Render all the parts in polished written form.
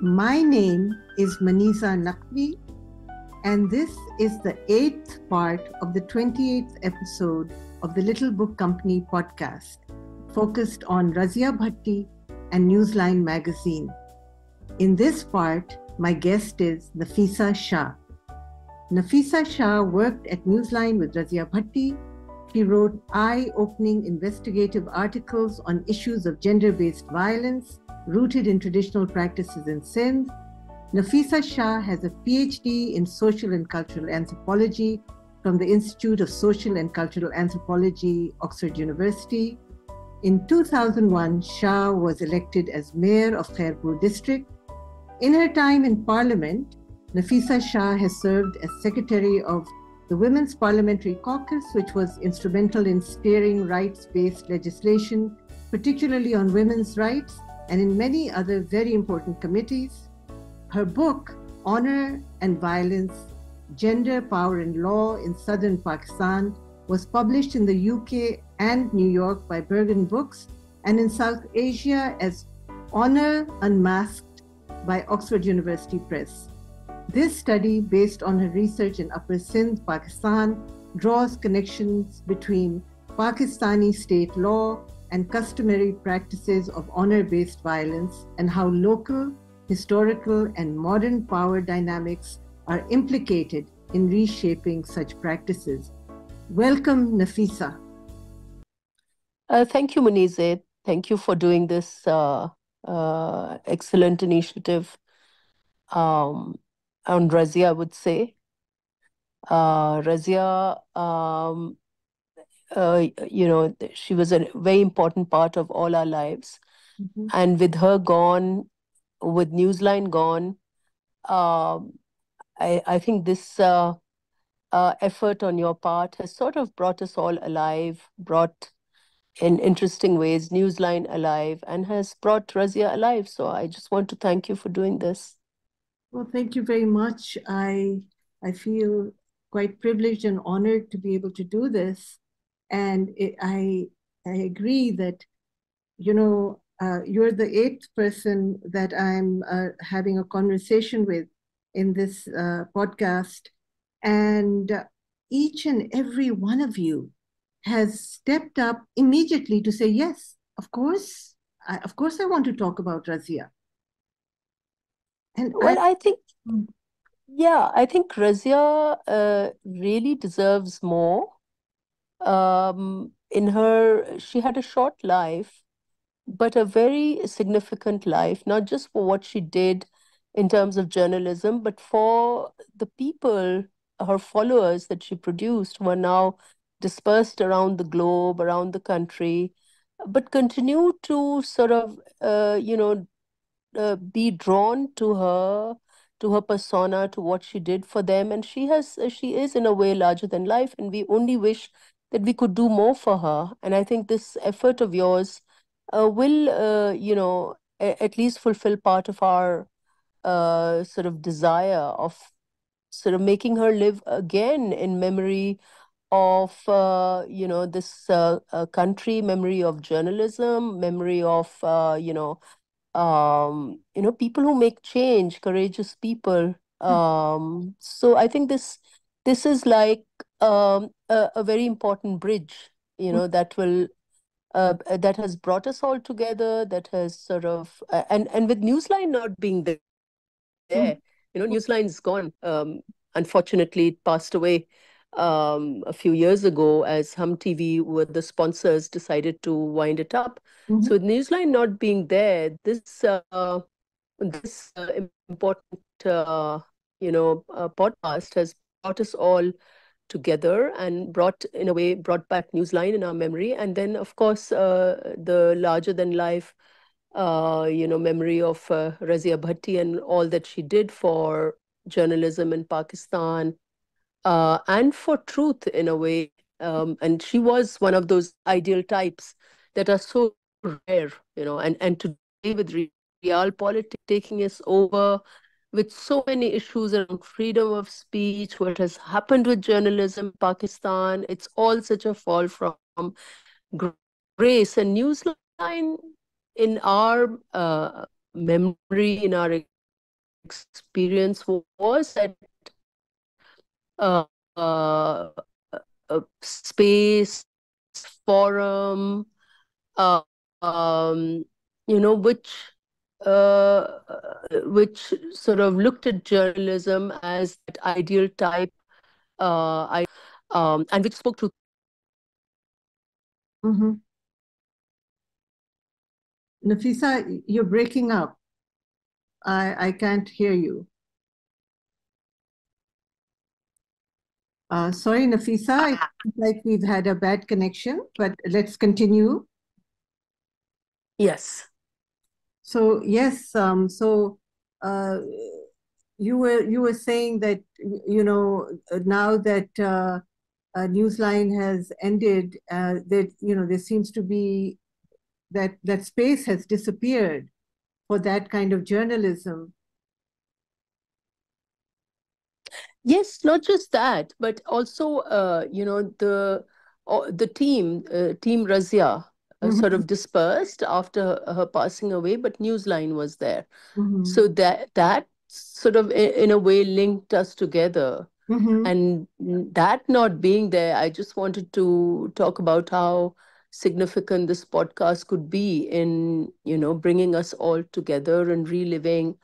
My name is Maniza Naqvi, and this is the 8th part of the 28th episode of the Little Book Company podcast, focused on Razia Bhatti and Newsline magazine. In this part, my guest is Nafisa Shah. Nafisa Shah worked at Newsline with Razia Bhatti. She wrote eye-opening investigative articles on issues of gender-based violence rooted in traditional practices in Sindh. Nafisa Shah has a PhD in social and cultural anthropology from the Institute of Social and Cultural Anthropology, Oxford University. In 2001, Shah was elected as mayor of Khairpur district. In her time in parliament, Nafisa Shah has served as secretary of the Women's Parliamentary Caucus, which was instrumental in steering rights-based legislation, particularly on women's rights, and in many other very important committees. Her book, Honor and Violence, Gender, Power and Law in Southern Pakistan, was published in the UK and New York by Bergen Books, and in South Asia as Honor Unmasked by Oxford University Press. This study, based on her research in Upper Sindh, Pakistan, draws connections between Pakistani state law and customary practices of honor-based violence, and how local, historical, and modern power dynamics are implicated in reshaping such practices. Welcome, Nafisa. Thank you, Maniza. Thank you for doing this excellent initiative on Razia, I would say. Razia, she was a very important part of all our lives. Mm-hmm. And with her gone, with Newsline gone, I think this effort on your part has sort of brought us all alive, brought in interesting ways Newsline alive, and has brought Razia alive. So I just want to thank you for doing this. Well, thank you very much. I feel quite privileged and honored to be able to do this. And I agree that, you're the 8th person that I'm having a conversation with in this podcast. And each and every one of you has stepped up immediately to say, yes, of course I want to talk about Razia. And Well, I think Razia really deserves more. She had a short life, but a very significant life, not just for what she did in terms of journalism, but for the people, her followers that she produced, who are now dispersed around the globe, around the country, but continue to sort of, be drawn to her persona, to what she did for them. And she is in a way larger than life, and we only wish that we could do more for her. And I think this effort of yours will, at least fulfill part of our sort of desire of sort of making her live again in memory of, this country, memory of journalism, memory of, people who make change, courageous people. So I think this is like a very important bridge, that has brought us all together, that has sort of, and with Newsline not being there, Newsline's gone. Unfortunately, it passed away a few years ago as Hum TV, with the sponsors, decided to wind it up. Mm-hmm. So with Newsline not being there, this important podcast has brought us all together and brought back Newsline in our memory. And then, of course, the larger than life memory of Razia Bhatti and all that she did for journalism in Pakistan, and for truth in a way. And she was one of those ideal types that are so rare, and today with real politics taking us over, with so many issues around freedom of speech, what has happened with journalism in Pakistan, it's all such a fall from grace. And Newsline, in our memory, in our experience was that uh, a space, forum, um, uh, which sort of looked at journalism as that ideal type, and which spoke to. Mm-hmm. Nafisa, you're breaking up. I can't hear you. Sorry, Nafisa, it seems like we've had a bad connection, but let's continue. Yes. So yes, uh, you were saying that now that Newsline has ended, that there seems to be that space has disappeared for that kind of journalism. Yes, not just that, but also, the team Razia, sort Mm-hmm. of dispersed after her passing away, but Newsline was there. Mm-hmm. So that sort of in a way linked us together. Mm-hmm. And that not being there, I just wanted to talk about how significant this podcast could be in, bringing us all together and reliving,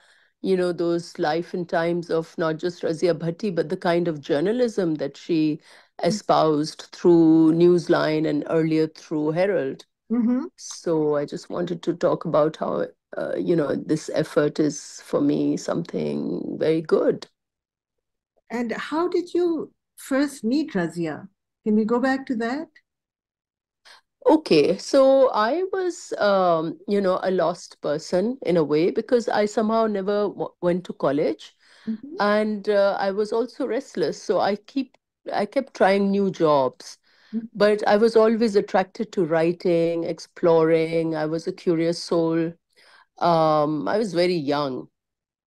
those life and times of not just Razia Bhatti, but the kind of journalism that she espoused through Newsline and earlier through Herald. Mm-hmm. So I just wanted to talk about how, this effort is for me something very good. And how did you first meet Razia? Can we go back to that? Okay, so I was, a lost person in a way because I somehow never went to college, Mm-hmm. and I was also restless. So I kept trying new jobs, but I was always attracted to writing, exploring. I was a curious soul. I was very young,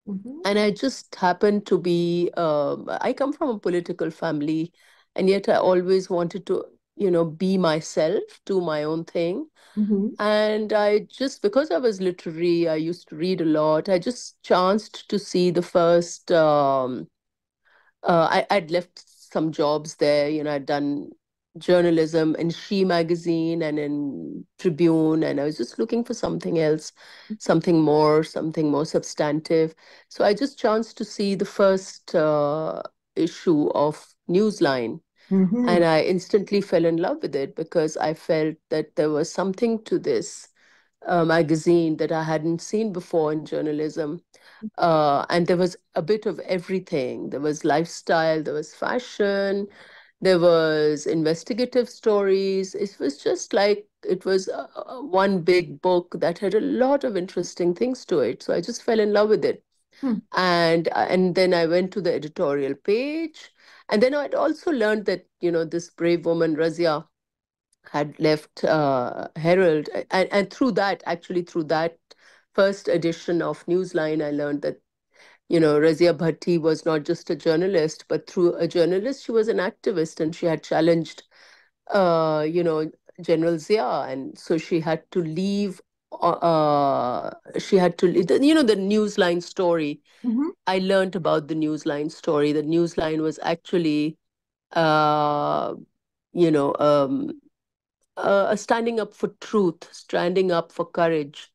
Mm-hmm. and I just happened to be. I come from a political family, and yet I always wanted to, be myself, do my own thing. Mm-hmm. And I just, because I was literary, I used to read a lot. I just chanced to see the first, I'd left some jobs there. I'd done journalism in She magazine and in Tribune, and I was just looking for something else, something more substantive. So I just chanced to see the first issue of Newsline. Mm-hmm. And I instantly fell in love with it because I felt that there was something to this magazine that I hadn't seen before in journalism. And there was a bit of everything. There was lifestyle, there was fashion, there was investigative stories. It was just like it was one big book that had a lot of interesting things to it. So I just fell in love with it. Mm-hmm. And then I went to the editorial page. And then I'd also learned that, this brave woman, Razia, had left Herald. And through that first edition of Newsline, I learned that, Razia Bhatti was not just a journalist, but through a journalist, she was an activist and she had challenged, uh, you know, General Zia. And so she had to leave, the Newsline story. Mm-hmm. I learned about the Newsline story. The Newsline was actually, uh, you know, um, standing up for truth, standing up for courage,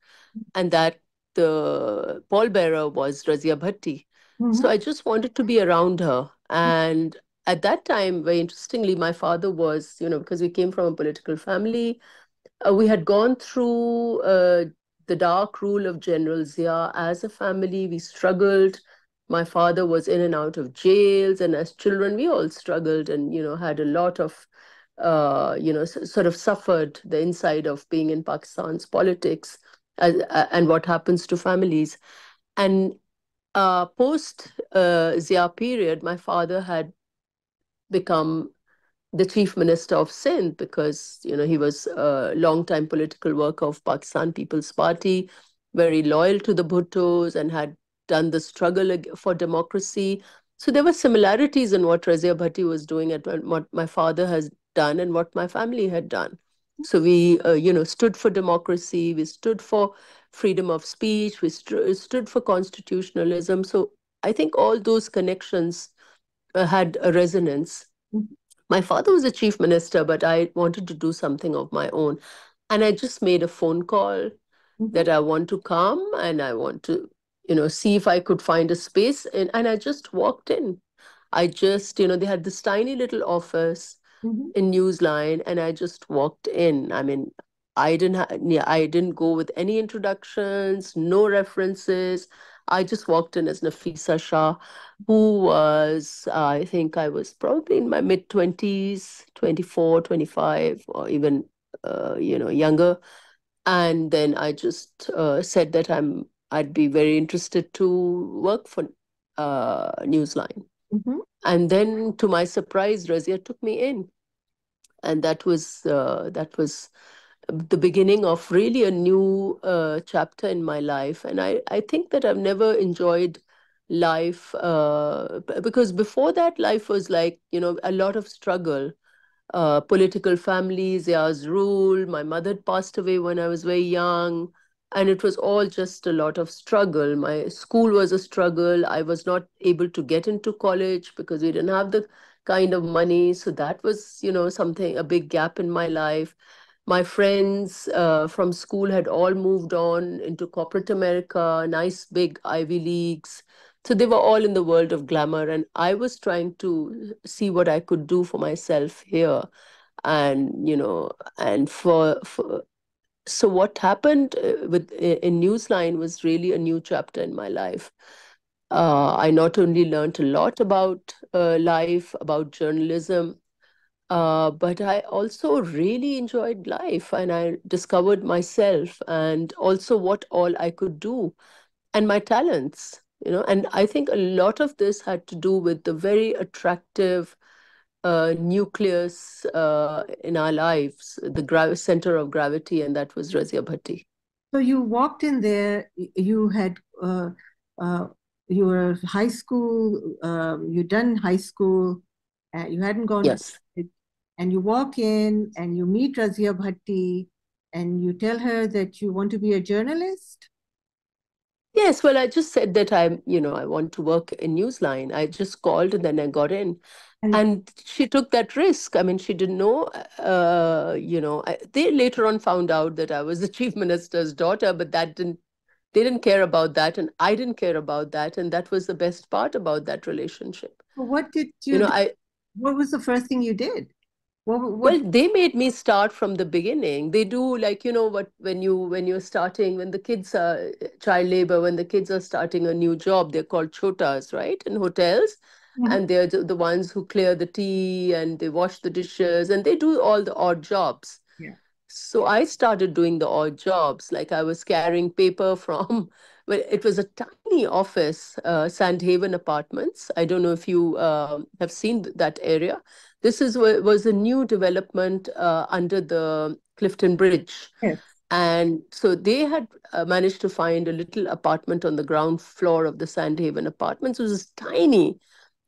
and that the pallbearer was Razia Bhatti. So Mm-hmm. I just wanted to be around her. And at that time, very interestingly, my father was, because we came from a political family, we had gone through the dark rule of General Zia as a family. We struggled. My father was in and out of jails, and as children, we all struggled and had a lot of sort of suffered the inside of being in Pakistan's politics and what happens to families. And post Zia period, my father had become the chief minister of Sindh because he was a long-time political worker of Pakistan People's Party, very loyal to the Bhuttos and had done the struggle for democracy. So there were similarities in what Razia Bhatti was doing and what my father has done and what my family had done. So we, stood for democracy. We stood for freedom of speech. We stood for constitutionalism. So I think all those connections had a resonance. Mhm. My father was a chief minister, but I wanted to do something of my own. And I just made a phone call that Mhm. I want to come and I want to, see if I could find a space. And I just walked in. I just, they had this tiny little office Mhm. in Newsline, and I just walked in. I mean, I didn't go with any introductions, no references. I just walked in as Nafisa Shah, who was, I think I was probably in my mid 20s, 24, 25, or even, younger. And then I just said that I'd be very interested to work for Newsline. Mhm. And then, to my surprise, Razia took me in, and that was the beginning of really a new chapter in my life. And I think that I've never enjoyed life because before that, life was like, a lot of struggle, political families, Zia's rule. My mother had passed away when I was very young, and it was all just a lot of struggle. My school was a struggle. I was not able to get into college because we didn't have the kind of money. So that was, something, a big gap in my life. My friends from school had all moved on into corporate America, nice big Ivy Leagues. So they were all in the world of glamour, and I was trying to see what I could do for myself here. And, and so what happened in Newsline was really a new chapter in my life. I not only learned a lot about life, about journalism, but I also really enjoyed life, and I discovered myself and also what all I could do and my talents. And I think a lot of this had to do with the very attractive nucleus in our lives, the center of gravity, and that was Razia Bhatti. So you walked in there, you had, uh, you were high school, you done high school, you hadn't gone to Yes. college, and you walk in and you meet Razia Bhatti and you tell her that you want to be a journalist. Yes, well, I just said that I want to work in Newsline. I just called and then I got in. And And she took that risk. I mean, she didn't know, they later on found out that I was the chief minister's daughter, but they didn't care about that. And I didn't care about that. And that was the best part about that relationship. what did You you know, do? I, What was the first thing you did? What? Well, they made me start from the beginning. They do, like, what, when you're starting, when the kids are child labor, when the kids are starting a new job, they're called chotas, right? In hotels. Mhm. And they're the ones who clear the tea and they wash the dishes and they do all the odd jobs. Yeah. So I started doing the odd jobs, like I was carrying paper from, well, it was a tiny office, Sandhaven Apartments. I don't know if you have seen that area. This was a new development under the Clifton Bridge. Yes. And so they had managed to find a little apartment on the ground floor of the Sandhaven Apartments. It was tiny.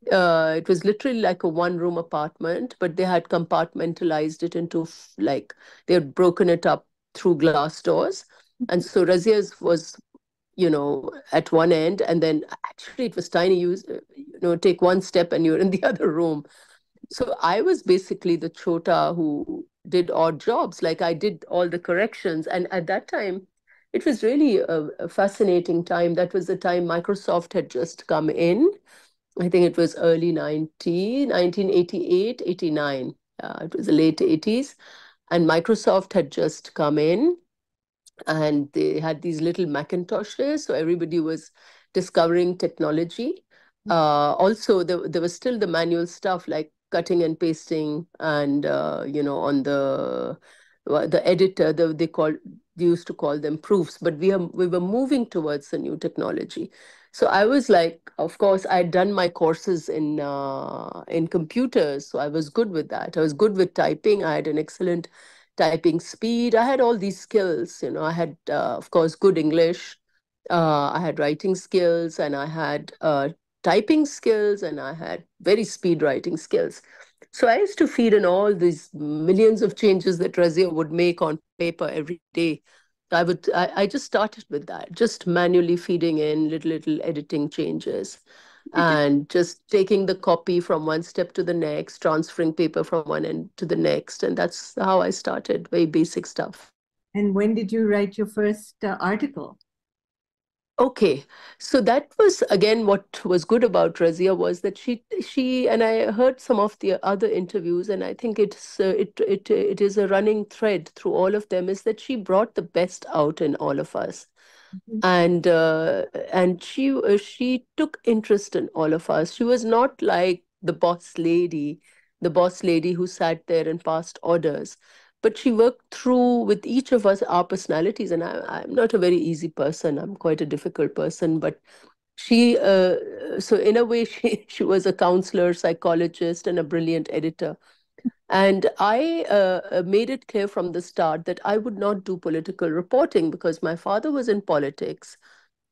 It was literally like a one-room apartment, but they had compartmentalized it into like they had broken it up through glass doors. And so Razia's was, at one end, and then actually it was tiny. Take one step and you're in the other room. So I was basically the chota who did odd jobs. Like I did all the corrections. And at that time, it was really a fascinating time. That was the time Microsoft had just come in. I think it was early 1988, 89. It was the late 80s. And Microsoft had just come in and they had these little Macintoshes. So everybody was discovering technology. Also, there was still the manual stuff like cutting and pasting and, on the editor, they used to call them proofs, but we were moving towards the new technology. So I was like, of course, I had done my courses in computers, so I was good with that. I was good with typing. I had an excellent typing speed. I had all these skills. I had, of course, good English. I had writing skills, and I had typing skills, and I had very speed writing skills. So I used to feed in all these millions of changes that Razia would make on paper every day. I just started with that, just manually feeding in little editing changes and just taking the copy from one step to the next, transferring paper from one end to the next. And that's how I started, very basic stuff. And when did you write your first article? Okay, so that was again what was good about Razia was that she and I heard some of the other interviews, and I think it is a running thread through all of them is that she brought the best out in all of us, Mhm. and she took interest in all of us. She was not like the boss lady who sat there and passed orders, but she worked through with each of us our personalities. And I'm not a very easy person. I'm quite a difficult person, but so in a way, she was a counselor, psychologist, and a brilliant editor. And I made it clear from the start that I would not do political reporting because my father was in politics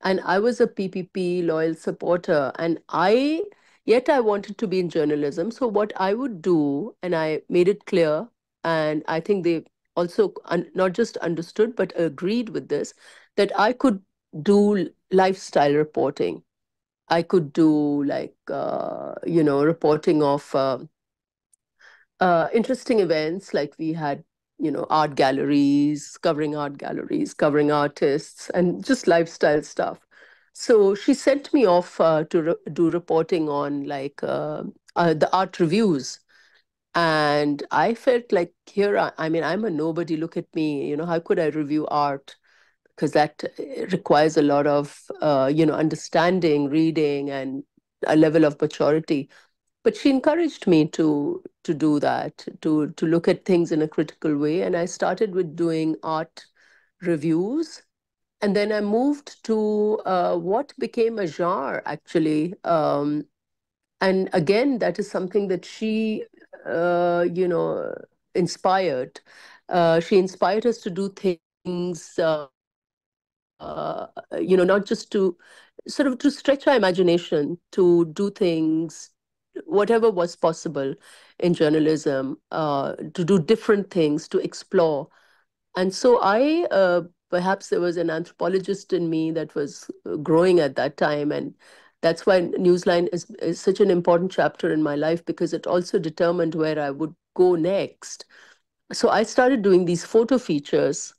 and I was a PPP loyal supporter. Yet I wanted to be in journalism. So what I would do, and I made it clear, and I think they also not just understood, but agreed with this, that I could do lifestyle reporting. I could do like, reporting of interesting events like we had art galleries covering artists and just lifestyle stuff. So she sent me off to do reporting on like the art reviews, and I felt like I mean, I'm a nobody, look at me, how could I review art, because that requires a lot of understanding, reading, and a level of maturity. But she encouraged me to do that, to look at things in a critical way. And I started with doing art reviews. And then I moved to what became a genre, actually. And again, that is something that she, inspired. She inspired us to do things, not just to sort of to stretch our imagination, to do things whatever was possible in journalism, to do different things, to explore. And so perhaps there was an anthropologist in me that was growing at that time. And that's why Newsline is such an important chapter in my life because it also determined where I would go next. So I started doing these photo features,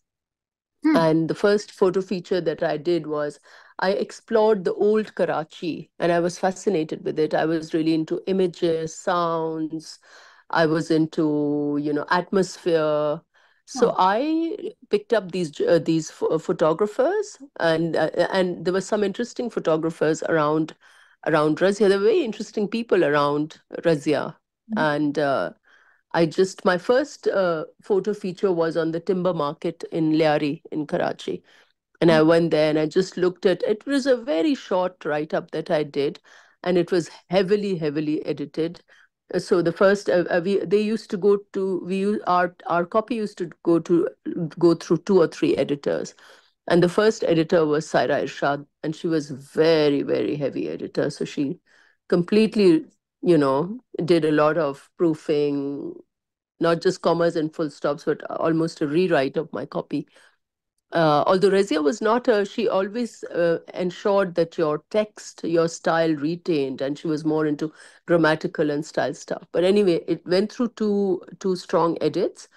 Hmm. and the first photo feature that I did was I explored the old Karachi and I was fascinated with it. I was really into images, sounds. I was into, atmosphere. So Oh, I picked up these photographers, and there were some interesting photographers around Razia. There were very interesting people around Razia, mhm. and my first photo feature was on the timber market in Liari in Karachi. And I Oh, went there and I just looked at it. Was a very short write up that I did, and it was heavily, heavily edited. So the first, they used to go to, our copy used to go through two or three editors. And the first editor was Saira Irshad, and she was very, very heavy editor. So she completely, did a lot of proofing, not just commas and full stops, but almost a rewrite of my copy. Although Razia was not she always ensured that your text, your style retained, and she was more into grammatical and style stuff. But anyway, it went through two strong edits,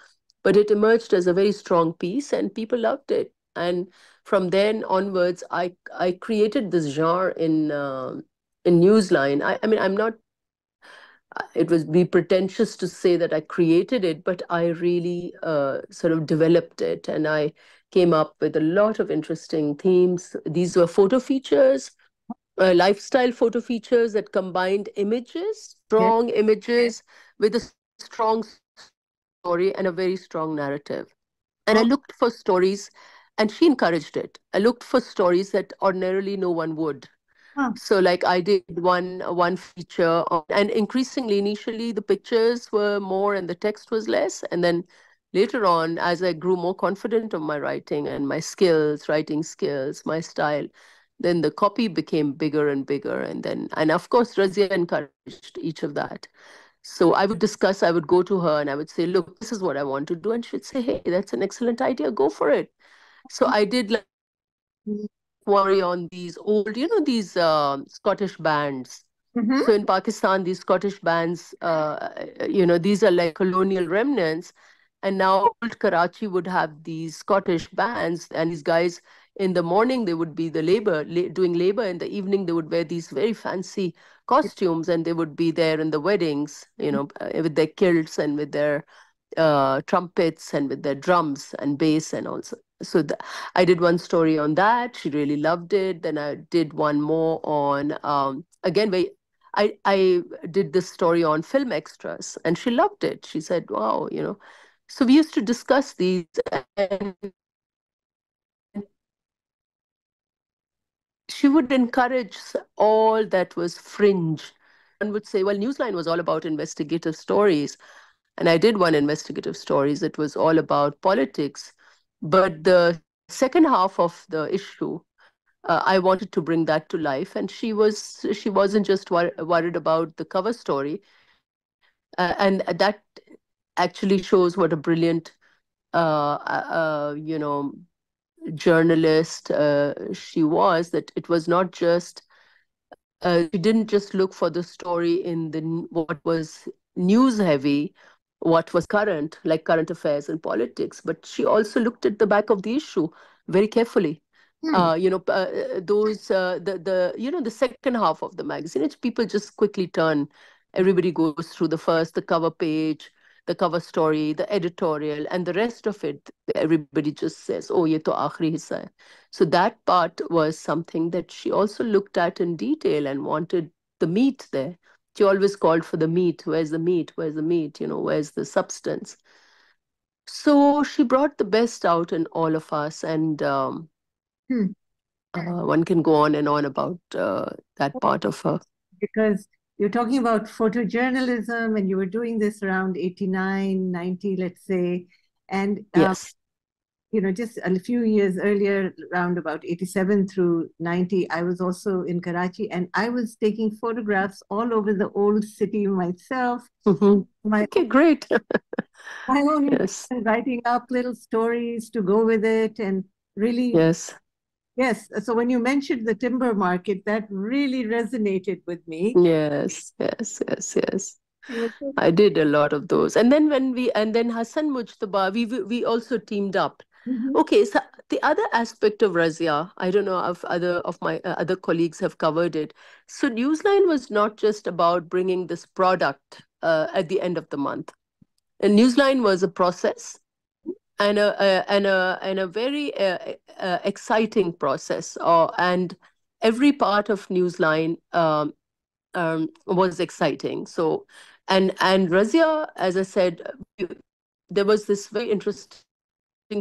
but it emerged as a very strong piece, and people loved it. And from then onwards, I created this genre in Newsline. I mean, I'm not it was be pretentious to say that I created it, but I really sort of developed it, and I came up with a lot of interesting themes. These were photo features, lifestyle photo features that combined images, yes. strong images, with a strong story and a very strong narrative. And I looked Oh, for stories, and she encouraged it. I looked for stories that ordinarily no one would. huh. So like I did one feature on, and increasingly initially the pictures were more and the text was less. And then later on, as I grew more confident of my writing and my skills, writing skills, my style, then the copy became bigger and bigger. And of course, Razia encouraged each of that. So I would go to her and I would say, look, this is what I want to do. And she'd say, hey, that's an excellent idea. Go for it. So I did like Mm-hmm. story on these old, these Scottish bands. Mm-hmm. So in Pakistan, these Scottish bands, these are like colonial remnants. And now old Karachi would have these Scottish bands, and these guys in the morning they would be the doing labor. In the evening they would wear these very fancy costumes, and they would be there in the weddings, with their kilts and with their trumpets and with their drums and bass and also. So I did one story on that. She really loved it. Then I did one more on again very. I did this story on film extras, and she loved it. She said, "Wow, So we used to discuss these, and she would encourage all that was fringe. One would say, well, Newsline was all about investigative stories. And I did one investigative stories. It was all about politics. But the second half of the issue, I wanted to bring that to life. And she wasn't just worried about the cover story. And that actually shows what a brilliant, journalist she was, that it was not just she didn't just look for the story in what was news heavy, what was current, like current affairs and politics, but she also looked at the back of the issue very carefully. Hmm. Those the second half of the magazine, which people just quickly turn. Everybody goes through the cover page, the cover story, the editorial, and the rest of it. Everybody just says, "Oh, ye to aakhri hissa hai." So that part was something that she also looked at in detail and wanted the meat there. She always called for the meat. Where's the meat? Where's the meat? Where's the substance? So she brought the best out in all of us. And Hmm. one can go on and on about that part of her. Because you're talking about photojournalism and you were doing this around 89, 90, let's say. And, Yes. just a few years earlier, around about 87 through 90, I was also in Karachi and I was taking photographs all over the old city myself. My, Okay, great. my own Yes. writing up little stories to go with it and really, Yes. yes. So when you mentioned the timber market, that really resonated with me. Yes. Yes. Yes. Yes. It was so. I did a lot of those. And then and then Hassan Mujtaba, we also teamed up. Mhm. Okay, so the other aspect of Razia, I don't know if other of my other colleagues have covered it. So Newsline was not just about bringing this product at the end of the month. And Newsline was a process, and a very exciting process. And every part of Newsline was exciting. So, and Razia, as I said, there was this very interesting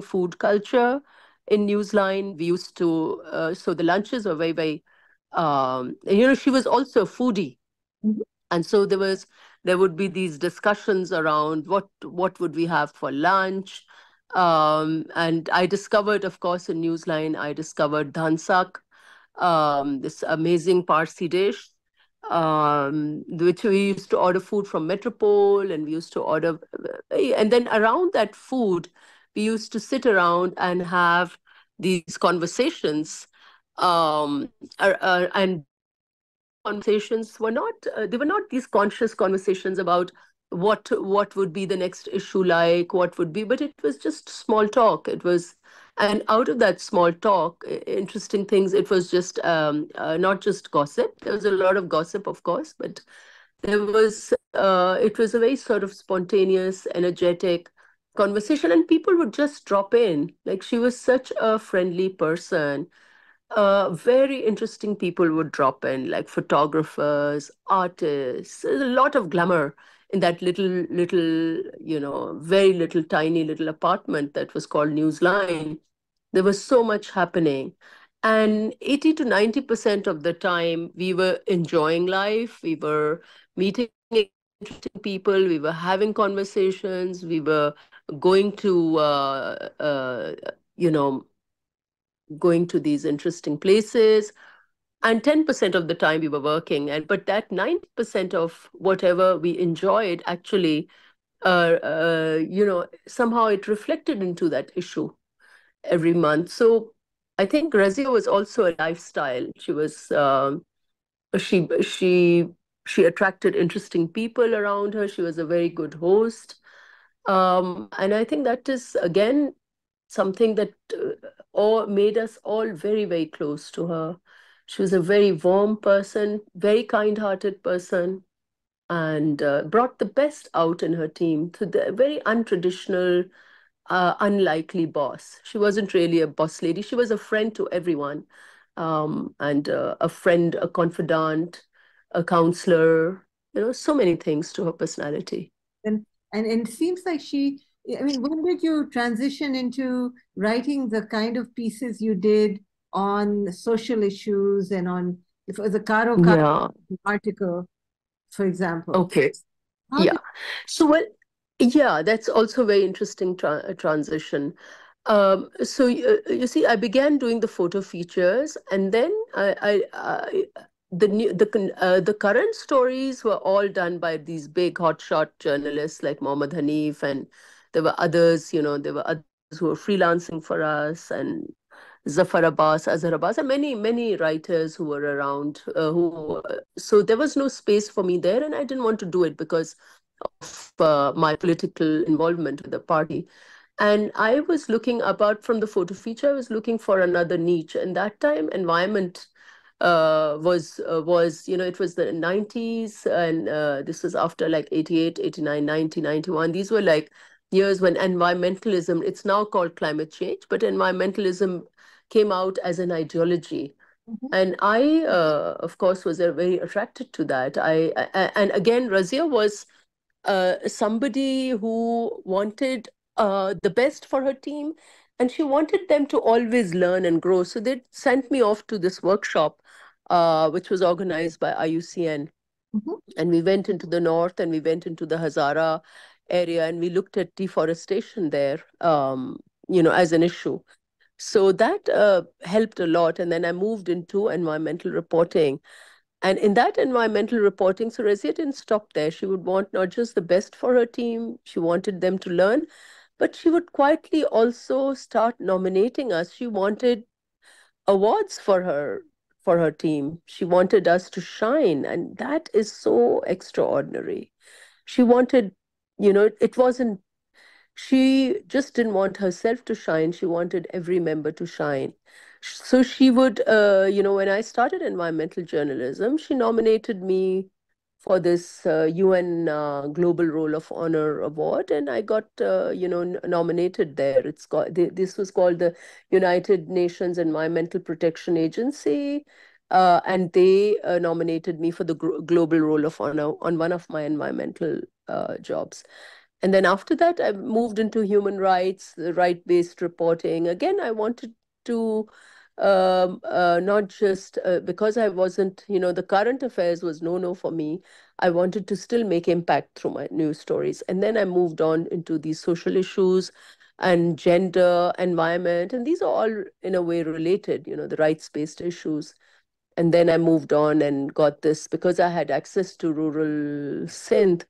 food culture in Newsline. We used to, so the lunches were very, very, she was also a foodie. Mhm. And so there would be these discussions around what would we have for lunch. And I discovered, of course, in Newsline, I discovered dhansak, this amazing Parsi dish, which we used to order food from Metropole, and we used to order, and then around that food, we used to sit around and have these conversations, and conversations were not they were not these conscious conversations about what would be the next issue, like what would be, but it was just small talk. It was, and out of that small talk, interesting things, it was just not just gossip. There was a lot of gossip, of course, but it was a very sort of spontaneous, energetic conversation, and people would just drop in. Like, she was such a friendly person. Very interesting people would drop in, like photographers, artists. There's a lot of glamour in that little, very little, tiny little apartment that was called Newsline. There was so much happening. And 80 to 90% of the time, we were enjoying life. We were meeting interesting people. We were having conversations. We were going to, you know, going to these interesting places. And 10% of the time we were working. But that 90% of whatever we enjoyed actually, somehow it reflected into that issue. every month. So I think Razia was also a lifestyle. She she she attracted interesting people around her. She was a very good host. And I think that is again something that all made us all very, very close to her. She was a very warm person, very kind-hearted person, and brought the best out in her team. To the very untraditional, unlikely boss. She wasn't really a boss lady. She was a friend to everyone, and a friend, a confidant, a counselor. So many things to her personality. And and it seems like I mean, when did you transition into writing the kind of pieces you did on social issues and on for the Karo Karo Yeah. article, for example? Okay. How Yeah. did So, well, yeah, that's also very interesting transition. So you see, I began doing the photo features, and then the current stories were all done by these big hotshot journalists like Mohammed Hanif, and there were others. There were others who were freelancing for us, and Zafar Abbas, Azhar Abbas, and many, many writers who were around. So there was no space for me there, and I didn't want to do it because of my political involvement with the party. And I was looking, apart from the photo feature, I was looking for another niche. And that time, environment was it was the 90s, and this was after like 88, 89, 90, 91. These were like years when environmentalism, it's now called climate change, but environmentalism came out as an ideology. Mhm, And I, of course, was very attracted to that. And again, Razia was somebody who wanted the best for her team, and she wanted them to always learn and grow. So they sent me off to this workshop, which was organized by IUCN. mhm, And we went into the north, and we went into the Hazara area, and we looked at deforestation there, as an issue. So that helped a lot. And then I moved into environmental reporting. And in that environmental reporting, so Razia didn't stop there. She would want not just the best for her team, she wanted them to learn, but she would quietly also start nominating us. She wanted awards for her team. She wanted us to shine, and that is so extraordinary. She wanted, it wasn't she just didn't want herself to shine. She wanted every member to shine. So she would, when I started environmental journalism, she nominated me for this UN Global Role of Honor Award, and I got, nominated there. This was called the United Nations Environmental Protection Agency, and they nominated me for the Global Role of Honor on one of my environmental jobs. And then after that, I moved into human rights, right-based reporting. Again, I wanted to not just because I wasn't, the current affairs was no for me. I wanted to still make impact through my news stories. And then I moved on into these social issues and gender, environment, and these are all in a way related, the rights-based issues. And then I moved on and got this because I had access to rural Sindh,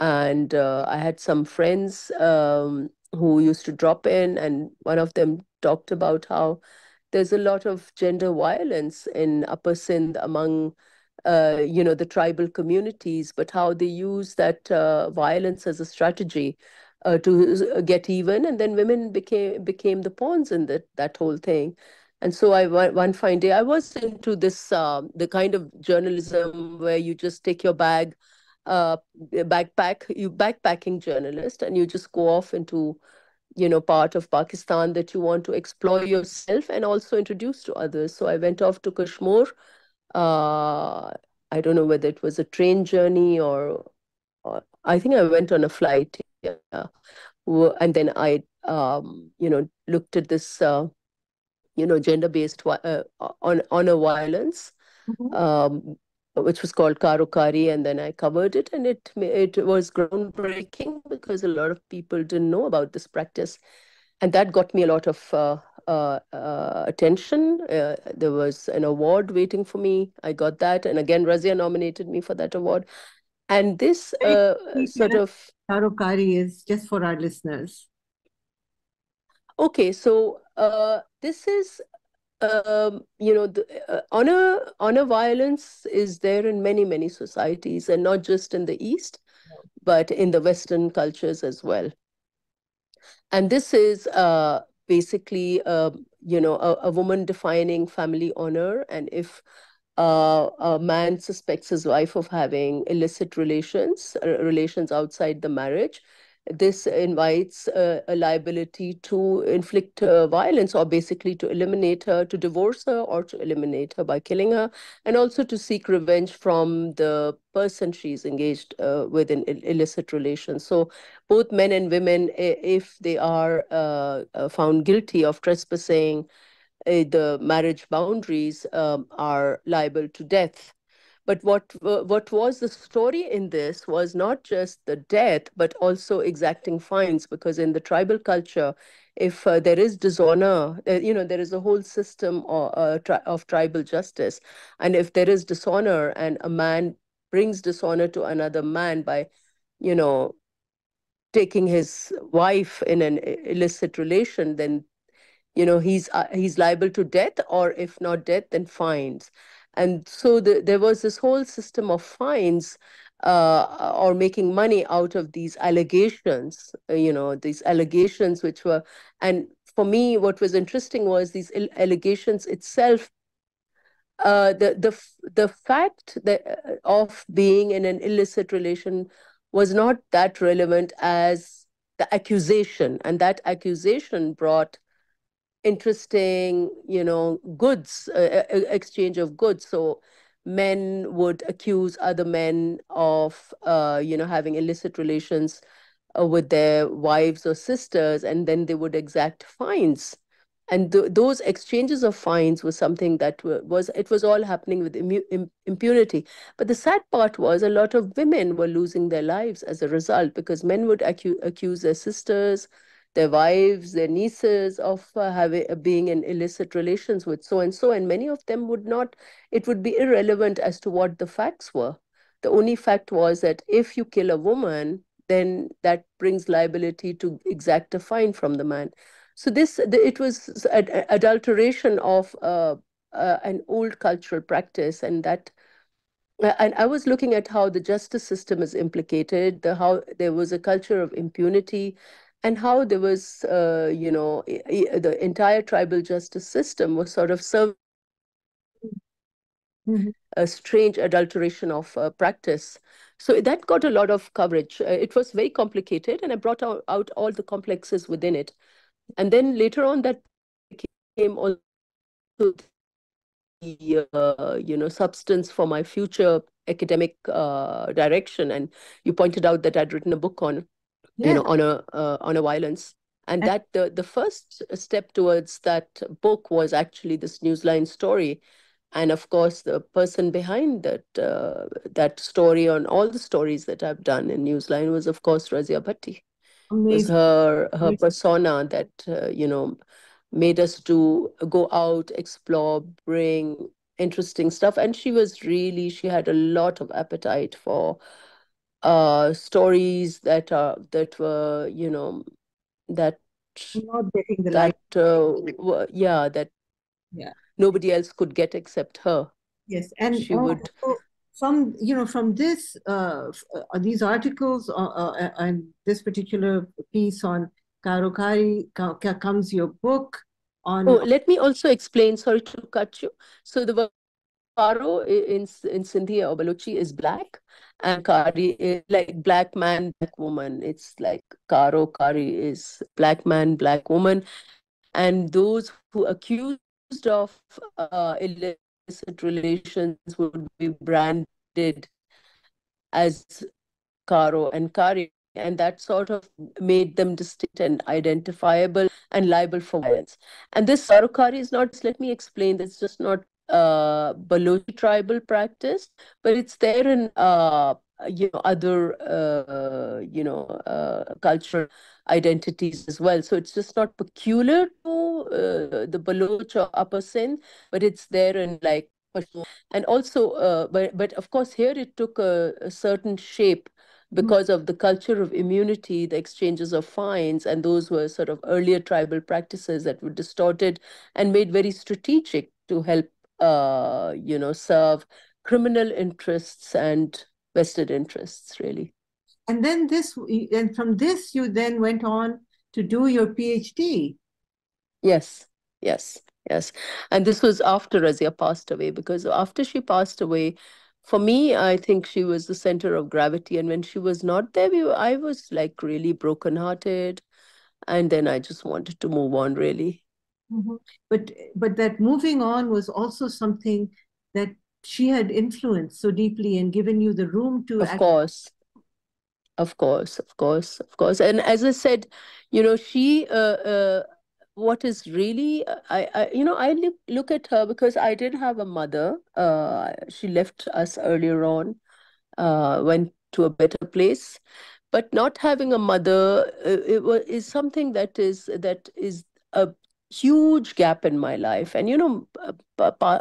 and I had some friends who used to drop in, and one of them talked about how there's a lot of gender violence in Upper Sindh among, the tribal communities, but how they use that violence as a strategy to get even, and then women became the pawns in that whole thing. And so one fine day I was into this the kind of journalism where you just take your bag, uh, backpacking journalist, and you just go off into part of Pakistan that you want to explore yourself and also introduce to others. So I went off to Kashmir. uh, I don't know whether it was a train journey or I think I went on a flight, yeah. And then I looked at this gender-based honor violence, mhm. um, which was called Karokari, and then I covered it, and it was groundbreaking because a lot of people didn't know about this practice, and that got me a lot of attention. There was an award waiting for me. I got that, and again, Razia nominated me for that award, and this Very quickly tell sort us of what Tarokari is, just for our listeners. Okay, so this is honor violence is there in many societies, and not just in the East, but in the Western cultures as well. And this is basically, a woman defining family honor. And if a man suspects his wife of having illicit relations outside the marriage, this invites a liability to inflict violence, or basically to eliminate her, to divorce her, or to eliminate her by killing her, and also to seek revenge from the person she's engaged with in illicit relations. So both men and women, if they are found guilty of trespassing the marriage boundaries, are liable to death. But what was the story in this was not just the death, but also exacting fines, because in the tribal culture, if there is dishonor, there is a whole system of tribal justice. And if there is dishonor and a man brings dishonor to another man by, you know, taking his wife in an illicit relation, then he's liable to death, or if not death, then fines. And so there was this whole system of fines, or making money out of these allegations, these allegations which were. And for me, what was interesting was these allegations itself, the fact that of being in an illicit relation was not that relevant as the accusation, and that accusation brought interesting, goods, exchange of goods. So men would accuse other men of, having illicit relations with their wives or sisters, and then they would exact fines. And those exchanges of fines was something that was all happening with impunity. But the sad part was a lot of women were losing their lives as a result, because men would accuse their sisters, their wives, their nieces of being in illicit relations with so and so, and many of them would not. It would be irrelevant as to what the facts were. The only fact was that if you kill a woman, then that brings liability to exact a fine from the man. So it was adulteration of an old cultural practice, and I was looking at how the justice system is implicated, how there was a culture of impunity, and how there was, the entire tribal justice system was sort of serving Mhm. a strange adulteration of practice. So that got a lot of coverage. It was very complicated, and I brought out all the complexes within it. And then later on, that became also the substance for my future academic direction. And you pointed out that I'd written a book on, Yes. on a violence. And And that the first step towards that book was actually this Newsline story. And of course, the person behind that story, on all the stories that I've done in Newsline, was of course Razia Bhatti. Was amazing. her persona that made us go out, explore, bring interesting stuff. And she had a lot of appetite for stories that were, that Not getting the light. that yeah, that Yeah. nobody else could get except her. Yes. And She would. from this, these articles, and this particular piece on Karokari comes your book Oh, on. let me also explain. Sorry to cut you. So the word Karo in Sindhi or Balochi is black, and Kari is like black man, black woman. It's like Karo, Kari is black man, black woman. And those who accused of illicit relations would be branded as Karo and Kari, and that sort of made them distinct and identifiable and liable for violence. And this Sarukari is not, let me explain, it's just not Balochi tribal practice, but it's there in other cultural identities as well. So it's just not peculiar to the Baloch or Upper Sindh, but it's there in and also, but of course here it took a certain shape because of the culture of immunity, the exchanges of fines, and those were sort of earlier tribal practices that were distorted and made very strategic to help, serve criminal interests and vested interests, really. And then and from this, you then went on to do your PhD. Yes, yes, yes. And this was after Razia passed away, because after she passed away, for me, I think she was the center of gravity. And when she was not there, I was like really brokenhearted. And then I just wanted to move on, really. Mm-hmm. But that moving on was also something that she had influenced so deeply and given you the room to Of act. course. Of course, of course, of course. And as I said, what is really, I look at her because I did have a mother. She left us earlier on, went to a better place. But not having a mother, is something that is a huge gap in my life. And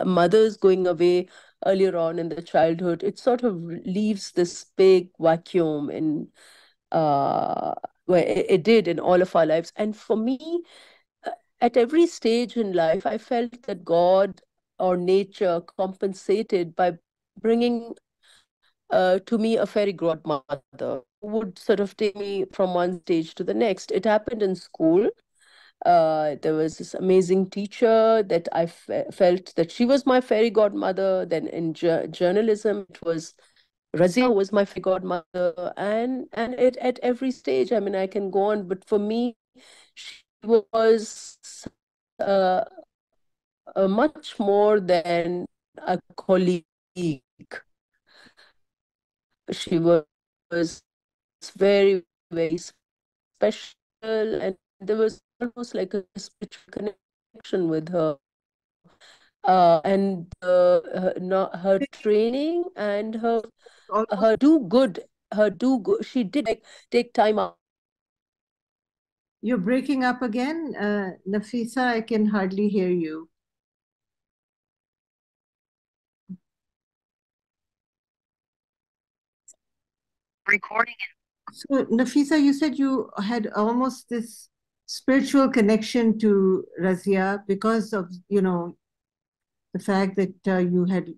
mothers going away earlier on in the childhood, it sort of leaves this big vacuum in uh, where it did in all of our lives. And for me, uh, at every stage in life, I felt that God or nature compensated by bringing to me a fairy godmother who would sort of take me from one stage to the next. It happened in school. There was this amazing teacher that I felt that she was my fairy godmother. Then in journalism, it was Razia was my fairy godmother, and at every stage. I mean, I can go on, but for me, she was much more than a colleague. She was very, very special, and there was almost like a spiritual connection with her. And no, her training and Almost, her do good. She did like take time out. you're breaking up again, Nafisa. I can hardly hear you. Recording. So, Nafisa, you said you had almost this spiritual connection to Razia because of, the fact that you had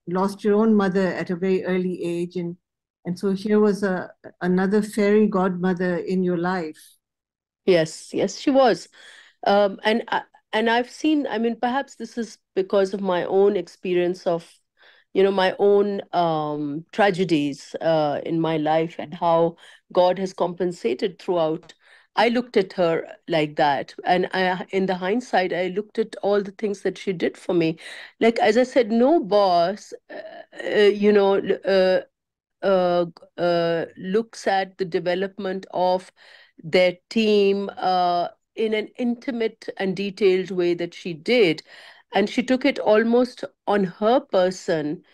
lost your own mother at a very early age, and so here was another fairy godmother in your life. Yes, yes, she was. And I've seen, I mean, perhaps this is because of my own experience of, my own tragedies in my life and how God has compensated throughout. I looked at her like that. And in the hindsight, I looked at all the things that she did for me. Like, as I said, no boss, uh, looks at the development of their team in an intimate and detailed way that she did. And she took it almost on her person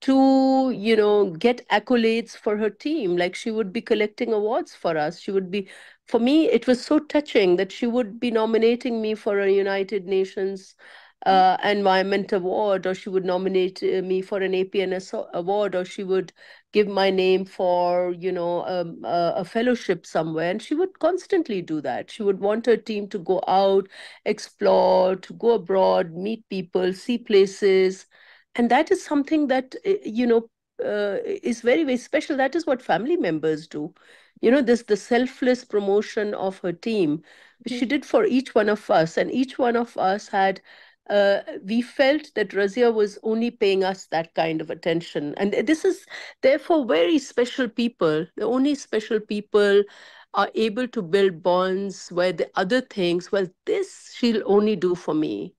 to get accolades for her team, like she would be collecting awards for us. She would be, for me it was so touching that she would be nominating me for a United Nations environment award, or she would nominate me for an APNS award, or she would give my name for a fellowship somewhere. And she would constantly do that. She would want her team to go out, explore, to go abroad, meet people, see places. And that is something that is very, very special. That is what family members do. This the selfless promotion of her team she did for each one of us. And each one of us had we felt that Razia was only paying us that kind of attention. And this is therefore very special people. The only special people are able to build bonds where the other things, well, this she'll only do for me,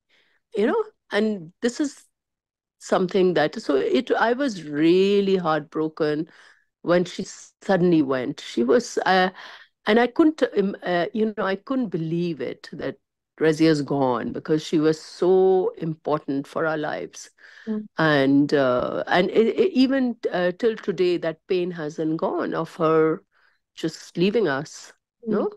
and this is something that, so it I was really heartbroken when she suddenly went. She was and I couldn't I couldn't believe it that Razia's gone, because she was so important for our lives. Mm, And even till today, that pain hasn't gone of her just leaving us. mm, No.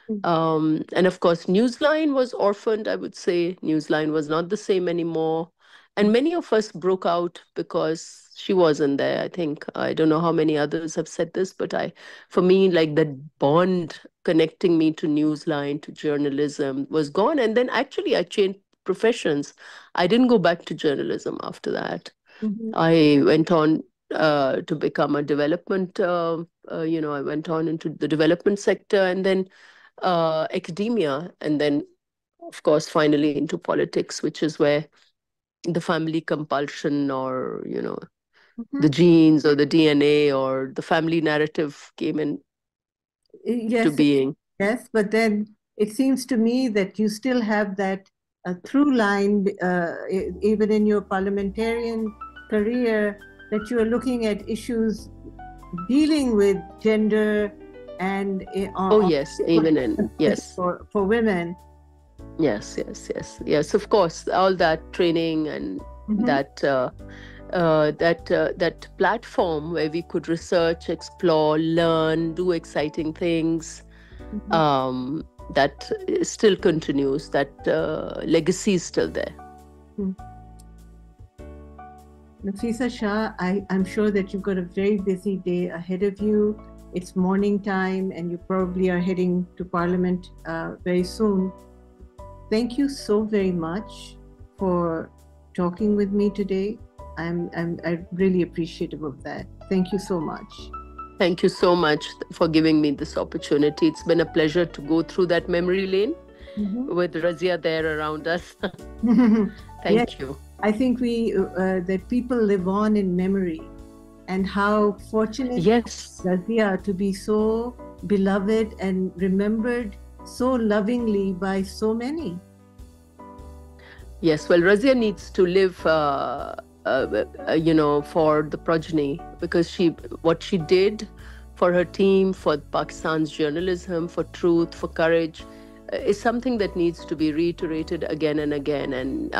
mm, And of course, Newsline was orphaned, I would say. Newsline was not the same anymore. And many of us broke out because she wasn't there. I think, I don't know how many others have said this, but for me, like that bond connecting me to Newsline, to journalism was gone. And then actually I changed professions. I didn't go back to journalism after that. Mhm. I went on to become a development, I went on into the development sector, and then academia, and then, of course, finally into politics, which is where the family compulsion, or, the Mhm. genes or the DNA or the family narrative came into Yes, being. yes, but then it seems to me that you still have that through line, even in your parliamentarian career, that you are looking at issues dealing with gender and Oh, yes, even in, yes. for women. Yes, yes, yes, yes. Of course, all that training and Mhm. that platform where we could research, explore, learn, do exciting things. Mhm. Um, that still continues. That legacy is still there. Mhm. Nafisa Shah, I'm sure that you've got a very busy day ahead of you. It's morning time, and you probably are heading to Parliament very soon. Thank you so very much for talking with me today. I'm really appreciative of that. Thank you so much. Thank you so much for giving me this opportunity. It's been a pleasure to go through that memory lane with Razia there around us. Yes, Thank you. I think that people live on in memory, and how fortunate Yes. Razia to be so beloved and remembered so lovingly by so many. Yes, well, Razia needs to live, for the progeny, because what she did for her team, for Pakistan's journalism, for truth, for courage, is something that needs to be reiterated again and again, and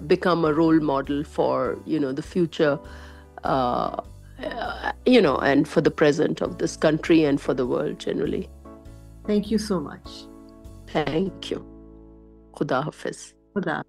become a role model for, the future, and for the present of this country and for the world generally. Thank you so much. Thank you. Khuda Hafiz. Khuda.